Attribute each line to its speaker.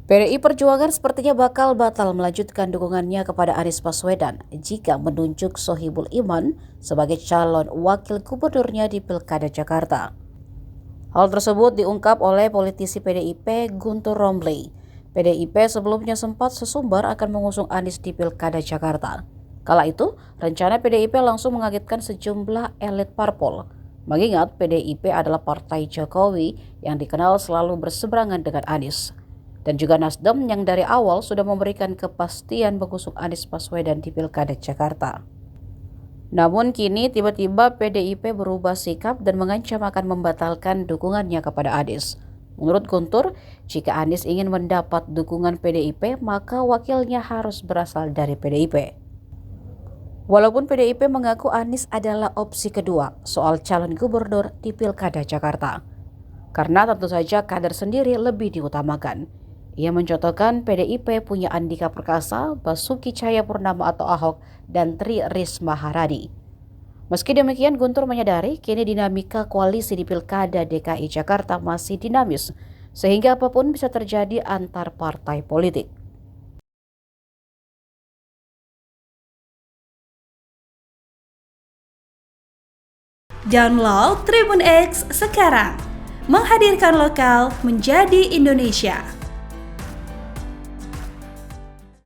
Speaker 1: PDI Perjuangan sepertinya bakal batal melanjutkan dukungannya kepada Anies Baswedan jika menunjuk Sohibul Iman sebagai calon wakil gubernurnya di Pilkada Jakarta. Hal tersebut diungkap oleh politisi PDIP Guntur Romli. PDIP sebelumnya sempat sesumbar akan mengusung Anies di Pilkada Jakarta. Kala itu, rencana PDIP langsung mengagetkan sejumlah elit parpol. Mengingat PDIP adalah partai Jokowi yang dikenal selalu berseberangan dengan Anies. Dan juga Nasdem yang dari awal sudah memberikan kepastian mengusung Anies Baswedan di Pilkada Jakarta. Namun kini tiba-tiba PDIP berubah sikap dan mengancam akan membatalkan dukungannya kepada Anies. Menurut Guntur, jika Anies ingin mendapat dukungan PDIP, maka wakilnya harus berasal dari PDIP. Walaupun PDIP mengaku Anies adalah opsi kedua soal calon gubernur di Pilkada Jakarta. Karena tentu saja kader sendiri lebih diutamakan. Ia mencontohkan PDIP punya Andika Perkasa, Basuki Cahayapurnama atau Ahok, dan Tri Risma Harani. Meski demikian, Guntur menyadari kini dinamika koalisi di Pilkada DKI Jakarta masih dinamis, sehingga apapun bisa terjadi antar partai politik.
Speaker 2: Download Tribun X sekarang, menghadirkan lokal menjadi Indonesia.